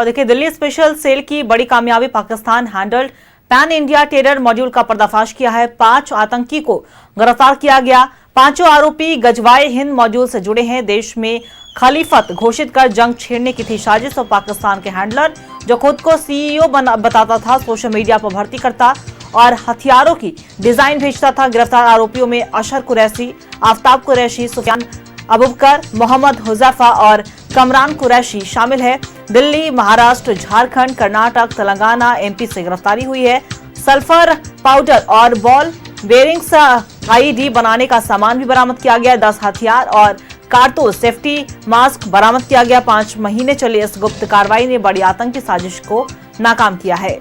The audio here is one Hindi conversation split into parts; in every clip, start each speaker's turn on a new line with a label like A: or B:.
A: और देखिए, दिल्ली स्पेशल सेल की बड़ी कामयाबी, Pakistan handled pan India terror module का पर्दाफाश किया है। 5 आतंकी को गिरफ्तार किया गया। पांचों आरोपी गजवाए हिंद मॉड्यूल से जुड़े हैं। देश में खलीफत घोषित कर जंग छेड़ने की थी साजिश। और पाकिस्तान के हैंडलर जो खुद को सीईओ बताता था, सोशल मीडिया पर भर्ती करता और हथियारों की डिजाइन भेजता था। गिरफ्तार आरोपियों में अशर कुरैशी, आफ्ताब कुरैशी, सुफियान अबूबकर, मोहम्मद हुजैफा और कमरान कुरैशी शामिल है। दिल्ली, महाराष्ट्र, झारखंड, कर्नाटक, तेलंगाना, एमपी से गिरफ्तारी हुई है। सल्फर पाउडर और बॉल बेरिंग्स, आईडी बनाने का सामान भी बरामद किया गया। 10 हथियार और कारतूस, सेफ्टी मास्क बरामद किया गया। 5 महीने चली इस गुप्त कार्रवाई ने बड़ी आतंकी साजिश को नाकाम किया है।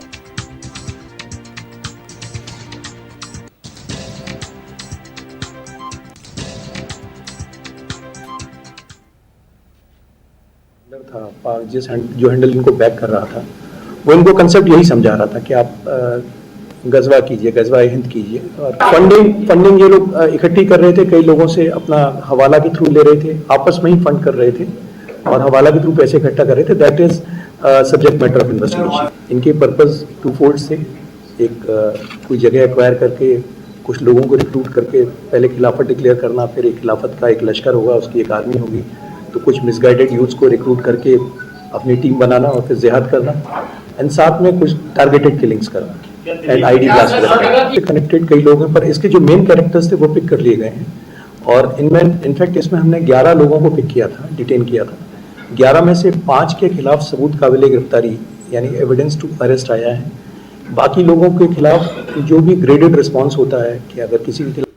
B: था जो हैंडल इनको बैक कर रहा था, वो इनको कंसेप्ट यही समझा रहा था कि आप गजवा कीजिए, गजवा हिंद कीजिए। और फंडिंग ये लोग इकट्ठी कर रहे थे, कई लोगों से अपना हवाला के थ्रू ले रहे थे, आपस में ही फंड कर रहे थे और हवाला के थ्रू पैसे इकट्ठा कर रहे थे। That is subject matter of investigation. इनके पर्पस 2 फोल्ड से, एक कोई जगह एक्वायर करके कुछ लोगों को रिक्रूट करके पहले खिलाफत डिक्लेयर करना, फिर एक खिलाफत का एक लश्कर होगा, उसकी एक आर्मी होगी, तो कुछ मिसगाइडेड यूथ्स को रिक्रूट करके अपनी टीम बनाना और फिर जिहाद करना, एंड साथ में कुछ टारगेटेड किलिंग्स करना एंड आईडी ब्लास्ट करना। कनेक्टेड कई लोग हैं, पर इसके जो मेन कैरेक्टर्स थे वो पिक कर लिए गए हैं। और इनमें इनफैक्ट इसमें हमने 11 लोगों को पिक किया था, डिटेन किया था। 11 में से 5 के खिलाफ सबूत काबिल गिरफ्तारी यानी एविडेंस टू अरेस्ट आया है। बाकी लोगों के खिलाफ जो भी ग्रेडेड रिस्पॉन्स होता है कि अगर किसी के खिलाफ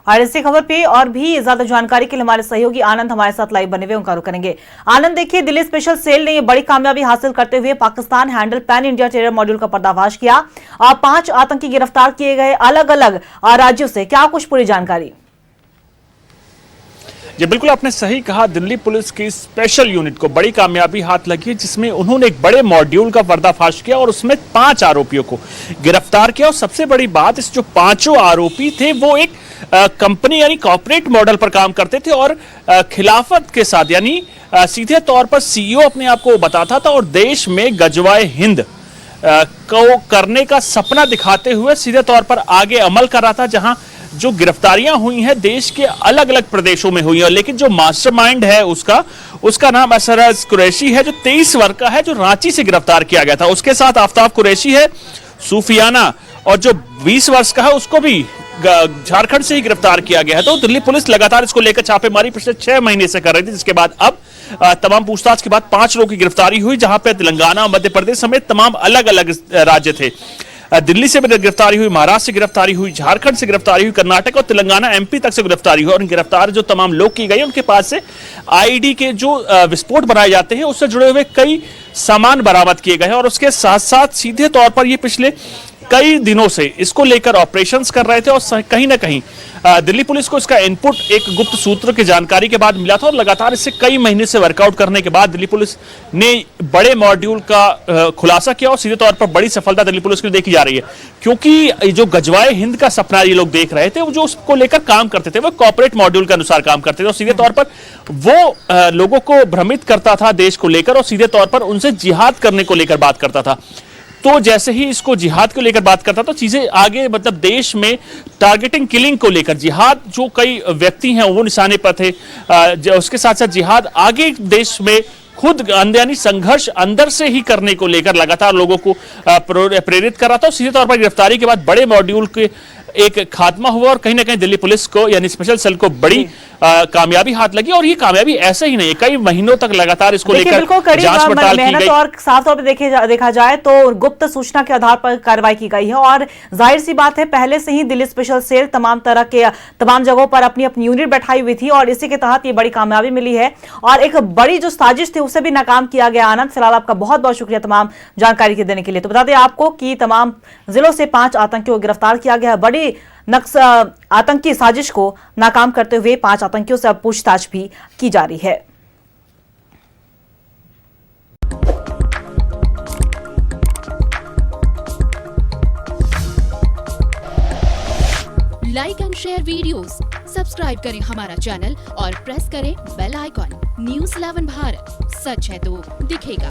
A: और इसी खबर पे और भी ज्यादा जानकारी के लिए हमारे सहयोगी आनंद हमारे साथ लाइव बने हुए, उनका रुख करेंगे। आनंद, देखिए, दिल्ली स्पेशल सेल ने ये बड़ी कामयाबी हासिल करते हुए Pakistan handle pan India terror module का पर्दाफाश किया और 5 आतंकी गिरफ्तार किए गए अलग अलग राज्यों से। क्या कुछ पूरी जानकारी?
C: जी बिल्कुल, आपने सही कहा। दिल्ली पुलिस की स्पेशल यूनिट को बड़ी कामयाबी हाथ लगी है, जिसमें उन्होंने एक बड़े मॉड्यूल का पर्दाफाश किया और उसमें 5 आरोपियों को गिरफ्तार किया। और सबसे बड़ी बात, इस जो 5 आरोपी थे वो एक कंपनी यानी कॉर्पोरेट मॉडल पर काम करते थे और खिलाफत के साथ यानी सीधे तौर पर सीईओ अपने आप को बताता था और देश में गजवाए हिंद को करने का सपना दिखाते हुए सीधे तौर पर आगे अमल कर रहा था। जहां जो गिरफ्तारियां हुई हैं देश के अलग अलग प्रदेशों में हुई हैं, लेकिन जो मास्टरमाइंड है उसका नाम असरज कुरैशी है, जो 23 वर्ष का है, जो रांची से गिरफ्तार किया गया था। उसके साथ आफ्ताब कुरैशी है, सूफियाना, और जो 20 वर्ष का है उसको भी झारखंड से ही गिरफ्तार किया गया है। तो दिल्ली पुलिस लगातार इसको लेकर छापेमारी पिछले 6 महीने से कर रही थी, जिसके बाद अब तमाम पूछताछ के बाद 5 लोगों की गिरफ्तारी हुई, जहां पे तेलंगाना, मध्य प्रदेश समेत तमाम अलग अलग राज्य थे। दिल्ली से गिरफ्तारी हुई, महाराष्ट्र से गिरफ्तारी हुई, झारखंड से गिरफ्तारी हुई, कर्नाटक और तेलंगाना एमपी तक से गिरफ्तारी हुई। और गिरफ्तार जो तमाम लोग की गई उनके पास से आईडी के जो विस्फोट बनाए जाते हैं उससे जुड़े हुए कई सामान बरामद किए गए हैं। और उसके साथ साथ सीधे तौर पर ये पिछले कई दिनों से इसको लेकर ऑपरेशंस कर रहे थे और कहीं ना कहीं दिल्ली पुलिस को इसका इनपुट एक गुप्त सूत्र की जानकारी के बाद मिला था। और लगातार इससे कई महीने से वर्कआउट करने के बाद दिल्ली पुलिस ने बड़े मॉड्यूल का खुलासा किया और सीधे तौर पर बड़ी सफलता दिल्ली पुलिस की देखी जा रही है। क्योंकि जो गजवाए हिंद का सपना ये लोग देख रहे थे, वो जो उसको लेकर काम करते थे वो कॉर्पोरेट मॉड्यूल के अनुसार काम करते थे और सीधे तौर पर वो लोगों को भ्रमित करता था देश को लेकर और सीधे तौर पर उनसे जिहाद करने को लेकर बात करता था। तो जैसे ही इसको जिहाद को लेकर बात करता तो चीजें आगे, मतलब देश में टारगेटिंग किलिंग को लेकर जिहाद, जो कई व्यक्ति हैं वो निशाने पर थे, उसके साथ साथ जिहाद आगे देश में खुद यानी संघर्ष अंदर से ही करने को लेकर लगातार लोगों को प्रेरित कर रहा था। सीधे तौर पर गिरफ्तारी के बाद बड़े मॉड्यूल के एक खात्मा हुआ और कहीं ना कहीं दिल्ली पुलिस को यानी स्पेशल सेल को बड़ी कामयाबी हाथ लगी। और ये कामयाबी ऐसे ही नहीं, कई महीनों तक लगातार इसको लेकर जांच पड़ताल की गई
A: और साफ तौर पर देखा जाए तो गुप्त सूचना के आधार पर कार्रवाई की गई है। और जाहिर सी बात है, पहले से ही दिल्ली स्पेशल सेल तमाम जगहों पर अपनी अपनी यूनिट बैठाई हुई थी और इसी के तहत ये बड़ी कामयाबी मिली है और एक बड़ी जो साजिश थी उसे भी नाकाम किया गया। आनंद, फिलहाल आपका बहुत बहुत शुक्रिया तमाम जानकारी के देने के लिए। तो बता दें आपको कि तमाम जिलों से 5 आतंकियों को गिरफ्तार किया गया है। बड़ी आतंकी साजिश को नाकाम करते हुए 5 आतंकियों से अब पूछताछ भी की जा रही है।
D: Like and share videos, subscribe करें हमारा चैनल और प्रेस करें बेल आइकॉन। News 11 भारत, सच है तो दिखेगा।